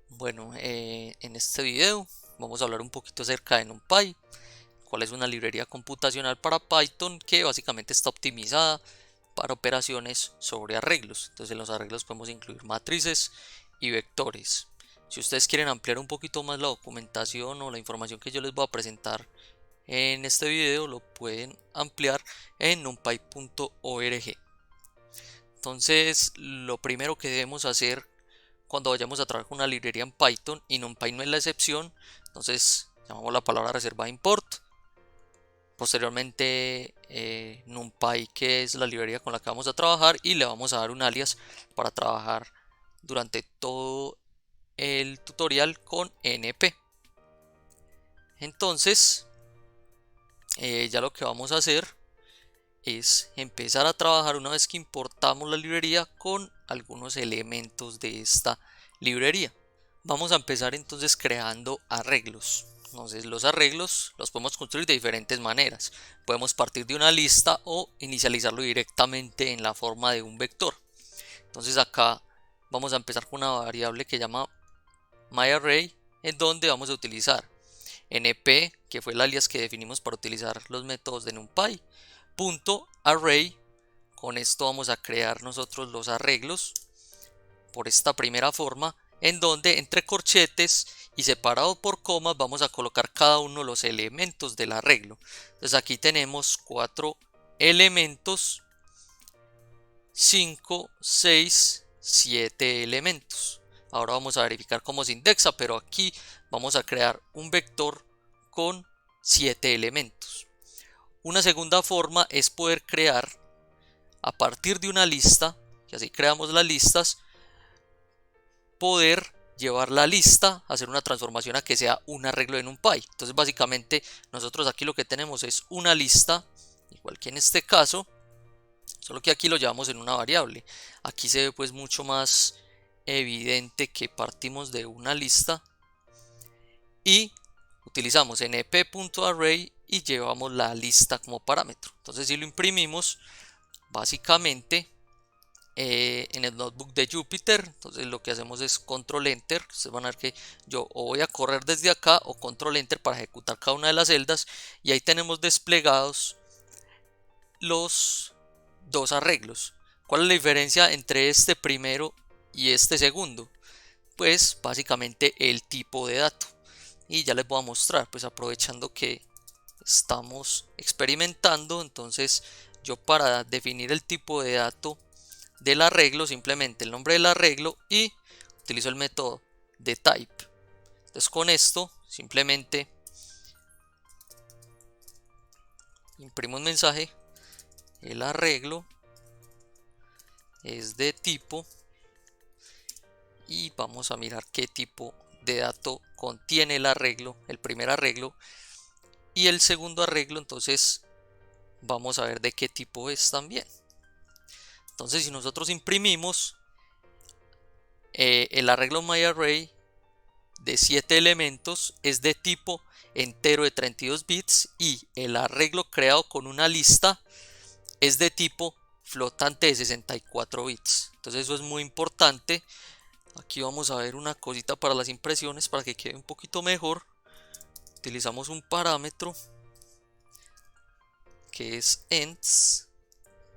Bueno, en este video vamos a hablar un poquito acerca de NumPy, cuál es una librería computacional para Python que básicamente está optimizada para operaciones sobre arreglos. Entonces en los arreglos podemos incluir matrices y vectores. Si ustedes quieren ampliar un poquito más la documentación o la información que yo les voy a presentar en este video, lo pueden ampliar en numpy.org. Entonces lo primero que debemos hacer cuando vayamos a trabajar con una librería en Python, y NumPy no es la excepción, entonces llamamos la palabra reserva import. Posteriormente NumPy, que es la librería con la que vamos a trabajar, y le vamos a dar un alias para trabajar durante todo el tutorial con np. Entonces ya lo que vamos a hacer es empezar a trabajar una vez que importamos la librería con algunos elementos de esta librería. Vamos a empezar entonces creando arreglos. Entonces los arreglos los podemos construir de diferentes maneras. Podemos partir de una lista o inicializarlo directamente en la forma de un vector. Entonces acá vamos a empezar con una variable que llama myArray, en donde vamos a utilizar np, que fue el alias que definimos para utilizar los métodos de NumPy, .array. Con esto vamos a crear nosotros los arreglos por esta primera forma, en donde entre corchetes y separado por comas vamos a colocar cada uno de los elementos del arreglo. Entonces aquí tenemos 4 elementos, 5, 6, 7 elementos. Ahora vamos a verificar cómo se indexa, pero aquí vamos a crear un vector con 7 elementos. Una segunda forma es poder crear a partir de una lista, y así creamos las listas, poder llevar la lista, hacer una transformación a que sea un arreglo en NumPy. Entonces básicamente nosotros aquí lo que tenemos es una lista, igual que en este caso, solo que aquí lo llevamos en una variable. Aquí se ve pues mucho más evidente que partimos de una lista y utilizamos np.array y llevamos la lista como parámetro. Entonces si lo imprimimos, básicamente en el notebook de Jupyter, entonces lo que hacemos es control enter. Ustedes van a ver que yo o voy a correr desde acá o control enter para ejecutar cada una de las celdas, y ahí tenemos desplegados los dos arreglos. ¿Cuál es la diferencia entre este primero y este segundo? Pues básicamente el tipo de dato, y ya les voy a mostrar, pues aprovechando que estamos experimentando. Entonces yo, para definir el tipo de dato del arreglo, simplemente el nombre del arreglo, y utilizo el método de type. Entonces con esto simplemente imprimo un mensaje: el arreglo es de tipo, y vamos a mirar qué tipo de dato contiene el arreglo, el primer arreglo y el segundo arreglo. Entonces vamos a ver de qué tipo es también. Entonces si nosotros imprimimos el arreglo myArray de 7 elementos, es de tipo entero de 32 bits, y el arreglo creado con una lista es de tipo flotante de 64 bits. Entonces eso es muy importante. Aquí vamos a ver una cosita para las impresiones para que quede un poquito mejor. Utilizamos un parámetro que es ends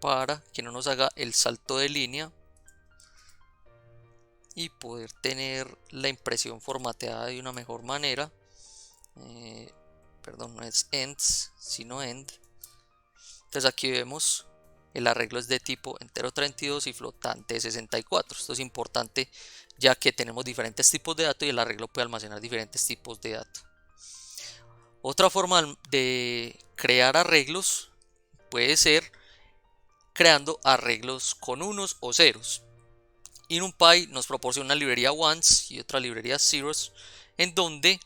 para que no nos haga el salto de línea y poder tener la impresión formateada de una mejor manera. Perdón, no es ends sino end. Entonces aquí vemos el arreglo es de tipo entero 32 y flotante de 64. Esto es importante ya que tenemos diferentes tipos de datos y el arreglo puede almacenar diferentes tipos de datos. Otra forma de crear arreglos puede ser creando arreglos con unos o ceros. Y NumPy nos proporciona una librería ones y otra librería zeros, en donde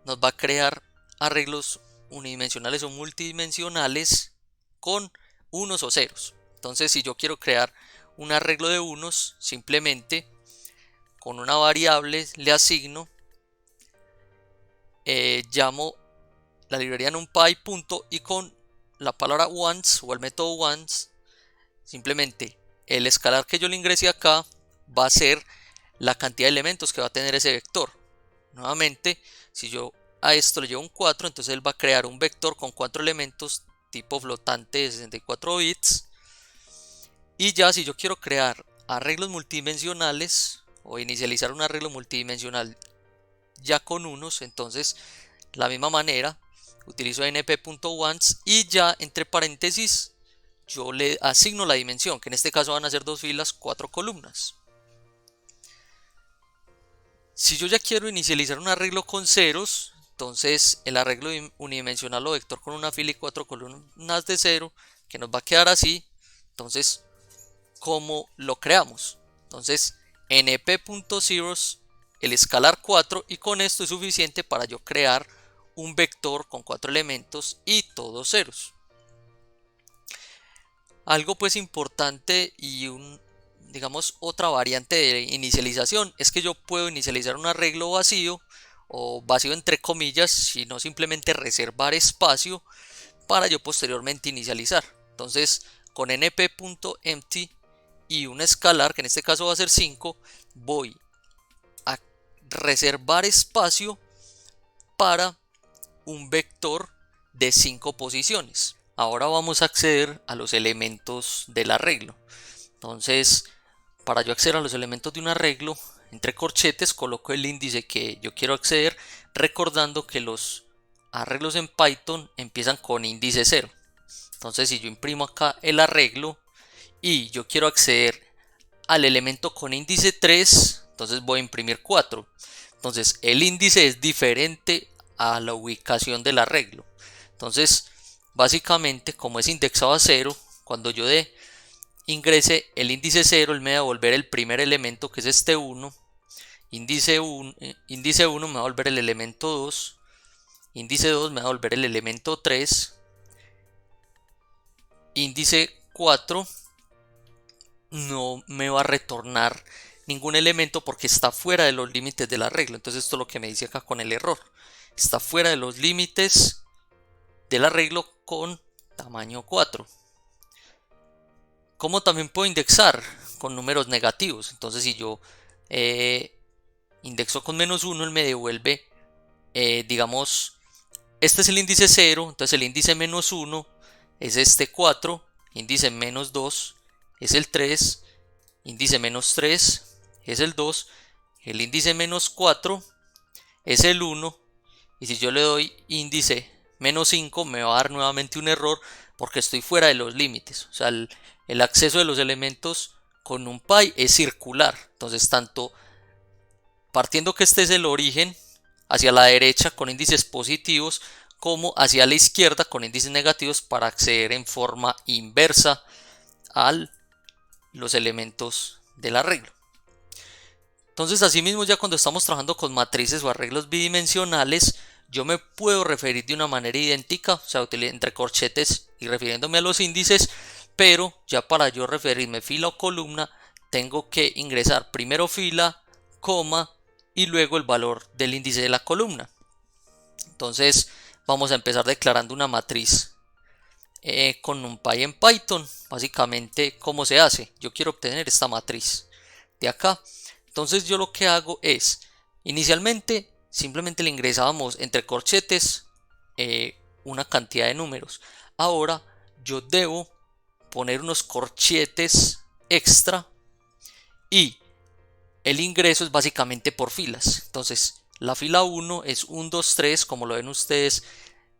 nos va a crear arreglos unidimensionales o multidimensionales con unos o ceros. Entonces si yo quiero crear un arreglo de unos, simplemente con una variable le asigno, llamo la librería NumPy y con la palabra ones o el método ones, simplemente el escalar que yo le ingrese acá va a ser la cantidad de elementos que va a tener ese vector. Nuevamente, si yo a esto le llevo un 4, entonces él va a crear un vector con 4 elementos tipo flotante de 64 bits. Y ya si yo quiero crear arreglos multidimensionales o inicializar un arreglo multidimensional ya con unos, entonces de la misma manera utilizo np.once y ya entre paréntesis yo le asigno la dimensión, que en este caso van a ser 2 filas, 4 columnas. Si yo ya quiero inicializar un arreglo con ceros, entonces el arreglo unidimensional o vector con una fila y 4 columnas de 0, que nos va a quedar así. Entonces, ¿cómo lo creamos? Entonces, np.zeros, el escalar 4, y con esto es suficiente para yo crear un vector con 4 elementos y todos ceros. Algo pues importante y digamos otra variante de inicialización es que yo puedo inicializar un arreglo vacío o vacío entre comillas, sino simplemente reservar espacio para yo posteriormente inicializar. Entonces con np.empty y un escalar, que en este caso va a ser 5, voy a reservar espacio para un vector de 5 posiciones. Ahora vamos a acceder a los elementos del arreglo. Entonces, para yo acceder a los elementos de un arreglo, entre corchetes coloco el índice que yo quiero acceder, recordando que los arreglos en Python empiezan con índice 0. Entonces, si yo imprimo acá el arreglo y yo quiero acceder al elemento con índice 3, entonces voy a imprimir 4. Entonces, el índice es diferente a la ubicación del arreglo. Entonces, básicamente, como es indexado a 0, cuando yo ingrese el índice 0, él me va a devolver el primer elemento, que es este 1. Índice 1 me va a devolver el elemento 2. Índice 2 me va a devolver el elemento 3. Índice 4 no me va a retornar ningún elemento porque está fuera de los límites del arreglo. Entonces esto es lo que me dice acá con el error. Está fuera de los límites del arreglo con tamaño 4. Como también puedo indexar con números negativos. Entonces si yo indexo con -1, él me devuelve, digamos, este es el índice 0, entonces el índice -1 es este 4, índice -2 es el 3, índice -3 es el 2, el índice -4 es el 1, y si yo le doy índice -5 me va a dar nuevamente un error porque estoy fuera de los límites. O sea, el acceso de los elementos con NumPy es circular, entonces tanto partiendo que este es el origen hacia la derecha con índices positivos como hacia la izquierda con índices negativos para acceder en forma inversa a los elementos del arreglo. Entonces asimismo, ya cuando estamos trabajando con matrices o arreglos bidimensionales, yo me puedo referir de una manera idéntica, o sea, entre corchetes y refiriéndome a los índices, pero ya para yo referirme fila o columna tengo que ingresar primero fila, coma y luego el valor del índice de la columna. Entonces vamos a empezar declarando una matriz con NumPy en Python. Básicamente, ¿cómo se hace? Yo quiero obtener esta matriz de acá. Entonces yo lo que hago es, inicialmente simplemente le ingresábamos entre corchetes una cantidad de números. Ahora yo debo poner unos corchetes extra y el ingreso es básicamente por filas. Entonces la fila 1 es 1, 2, 3, como lo ven ustedes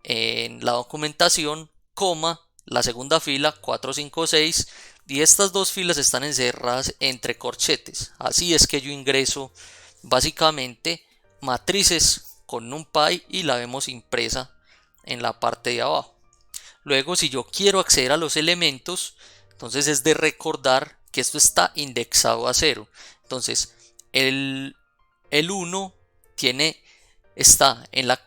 en la documentación, coma, la segunda fila 4, 5, 6, y estas dos filas están encerradas entre corchetes. Así es que yo ingreso básicamente matrices con NumPy y la vemos impresa en la parte de abajo. Luego, si yo quiero acceder a los elementos, entonces es de recordar que esto está indexado a 0. Entonces el 1 está en la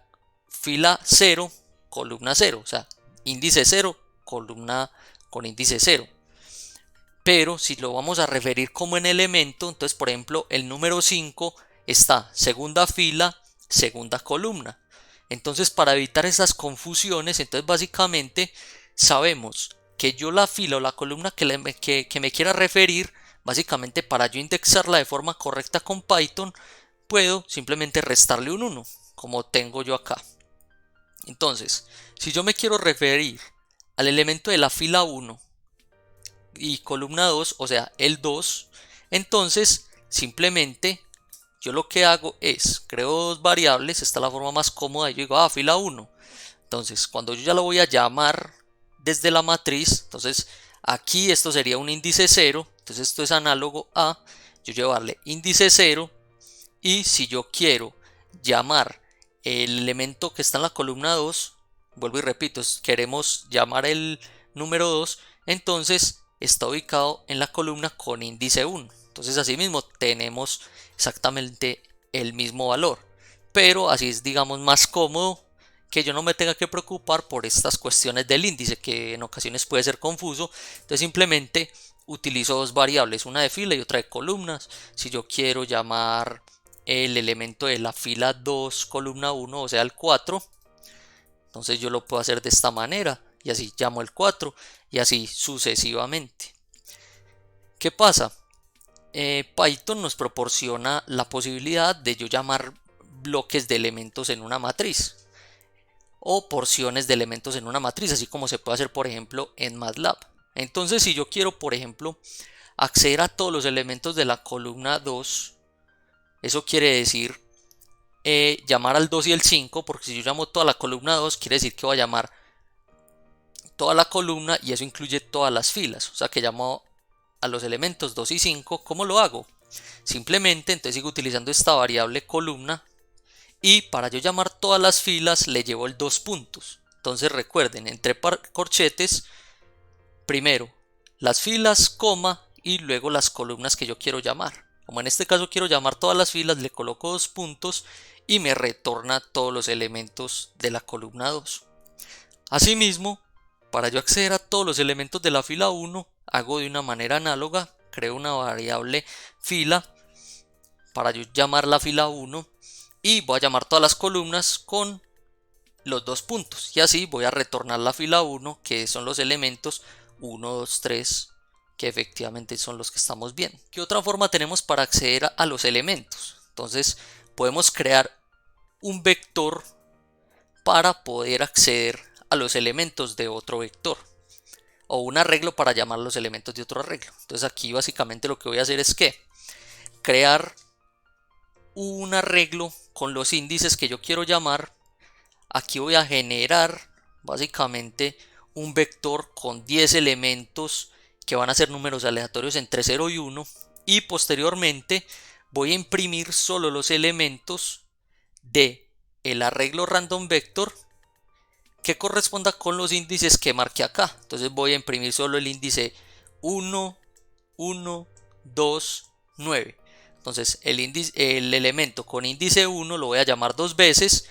fila 0, columna 0, o sea, índice 0, columna con índice 0. Pero si lo vamos a referir como en elemento, entonces por ejemplo el número 5 está segunda fila, segunda columna. Entonces para evitar esas confusiones, entonces básicamente sabemos que yo la fila o la columna que me quiera referir básicamente para yo indexarla de forma correcta con Python, puedo simplemente restarle un 1, como tengo yo acá. Entonces, si yo me quiero referir al elemento de la fila 1 y columna 2, o sea, el 2, entonces simplemente yo lo que hago es, creo dos variables, esta es la forma más cómoda, yo digo, fila 1. Entonces, cuando yo ya lo voy a llamar desde la matriz, entonces aquí esto sería un índice 0, entonces esto es análogo a yo llevarle índice 0, y si yo quiero llamar el elemento que está en la columna 2, vuelvo y repito, queremos llamar el número 2, entonces está ubicado en la columna con índice 1. Entonces asimismo tenemos exactamente el mismo valor, pero así es, digamos, más cómodo que yo no me tenga que preocupar por estas cuestiones del índice, que en ocasiones puede ser confuso. Entonces simplemente utilizo dos variables, una de fila y otra de columnas. Si yo quiero llamar el elemento de la fila 2 columna 1, o sea el 4, entonces yo lo puedo hacer de esta manera, y así llamo el 4 y así sucesivamente. ¿Qué pasa? Python nos proporciona la posibilidad de yo llamar bloques de elementos en una matriz o porciones de elementos en una matriz, así como se puede hacer por ejemplo en MATLAB. Entonces si yo quiero por ejemplo acceder a todos los elementos de la columna 2, eso quiere decir llamar al 2 y el 5, porque si yo llamo toda la columna 2 quiere decir que voy a llamar toda la columna y eso incluye todas las filas, o sea que llamo a los elementos 2 y 5. ¿Cómo lo hago? Simplemente entonces sigo utilizando esta variable columna y para yo llamar todas las filas le llevo el 2 puntos. Entonces recuerden, entre corchetes, primero las filas, coma, y luego las columnas que yo quiero llamar. Como en este caso quiero llamar todas las filas, le coloco 2 puntos y me retorna todos los elementos de la columna 2. Asimismo, para yo acceder a todos los elementos de la fila 1, hago de una manera análoga, creo una variable fila para yo llamar la fila 1 y voy a llamar todas las columnas con los 2 puntos, y así voy a retornar la fila 1, que son los elementos 1, 2, 3, que efectivamente son los que estamos viendo. ¿Qué otra forma tenemos para acceder a los elementos? Entonces podemos crear un vector para poder acceder a los elementos de otro vector, o un arreglo para llamar los elementos de otro arreglo. Entonces aquí básicamente lo que voy a hacer es que crear un arreglo con los índices que yo quiero llamar. Aquí voy a generar básicamente un vector con 10 elementos que van a ser números aleatorios entre 0 y 1, y posteriormente voy a imprimir solo los elementos de el arreglo random vector que corresponda con los índices que marqué acá. Entonces voy a imprimir solo el índice 1, 1, 2, 9. Entonces el elemento con índice 1 lo voy a llamar dos veces,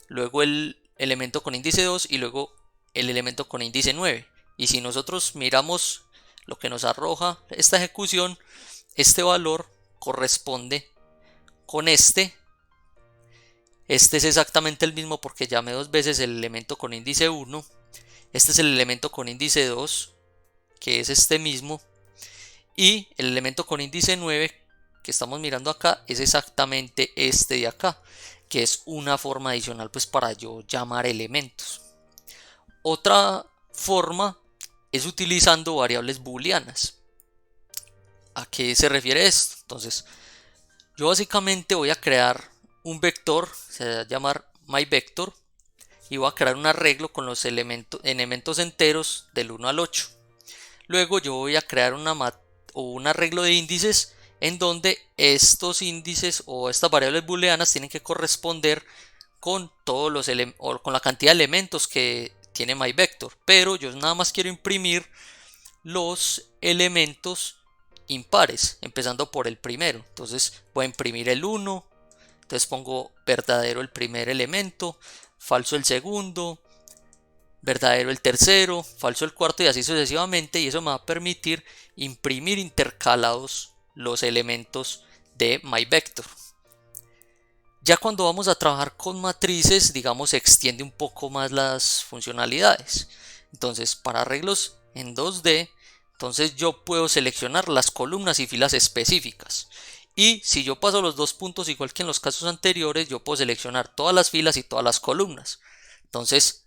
luego el elemento con índice 2 y luego el elemento con índice 9. Y si nosotros miramos lo que nos arroja esta ejecución, este valor corresponde con este es exactamente el mismo porque llamé dos veces el elemento con índice 1. Este es el elemento con índice 2, que es este mismo, y el elemento con índice 9 que estamos mirando acá es exactamente este de acá, que es una forma adicional pues para yo llamar elementos. Otra forma es utilizando variables booleanas. ¿A qué se refiere esto? Entonces yo básicamente voy a crear un vector, se va a llamar myVector, y voy a crear un arreglo con los elementos enteros del 1 al 8. Luego yo voy a crear un arreglo de índices en donde estos índices o estas variables booleanas tienen que corresponder con todos los o con la cantidad de elementos que tiene myVector, pero yo nada más quiero imprimir los elementos impares, empezando por el primero. Entonces voy a imprimir el 1, entonces pongo verdadero el primer elemento, falso el segundo, verdadero el tercero, falso el cuarto, y así sucesivamente, y eso me va a permitir imprimir intercalados los elementos de myVector. Ya cuando vamos a trabajar con matrices, digamos, se extiende un poco más las funcionalidades. Entonces para arreglos en 2D Entonces yo puedo seleccionar las columnas y filas específicas. Y si yo paso los dos puntos igual que en los casos anteriores, yo puedo seleccionar todas las filas y todas las columnas. Entonces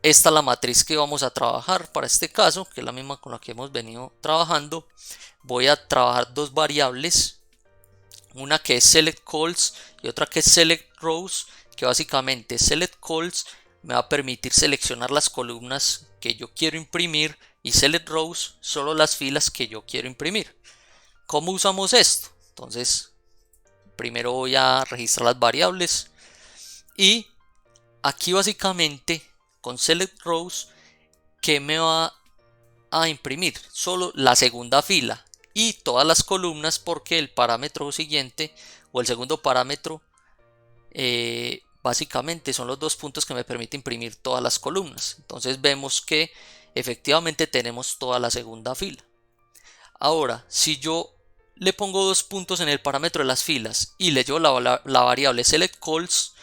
esta es la matriz que vamos a trabajar para este caso, que es la misma con la que hemos venido trabajando. Voy a trabajar dos variables, una que es select calls y otra que es select rows, que básicamente select calls me va a permitir seleccionar las columnas que yo quiero imprimir y select rows solo las filas que yo quiero imprimir. ¿Cómo usamos esto? Entonces primero voy a registrar las variables y aquí básicamente con select rows, que me va a imprimir solo la segunda fila y todas las columnas, porque el parámetro siguiente o el segundo parámetro básicamente son los dos puntos que me permite imprimir todas las columnas. Entonces vemos que efectivamente tenemos toda la segunda fila. Ahora, si yo le pongo dos puntos en el parámetro de las filas y le llevo la variable select calls,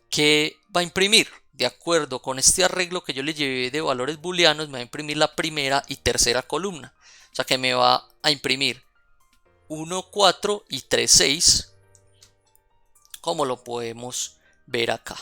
¿qué va a imprimir? De acuerdo con este arreglo que yo le llevé de valores booleanos, me va a imprimir la primera y tercera columna. O sea que me va a imprimir 1, 4 y 3, 6, como lo podemos ver acá.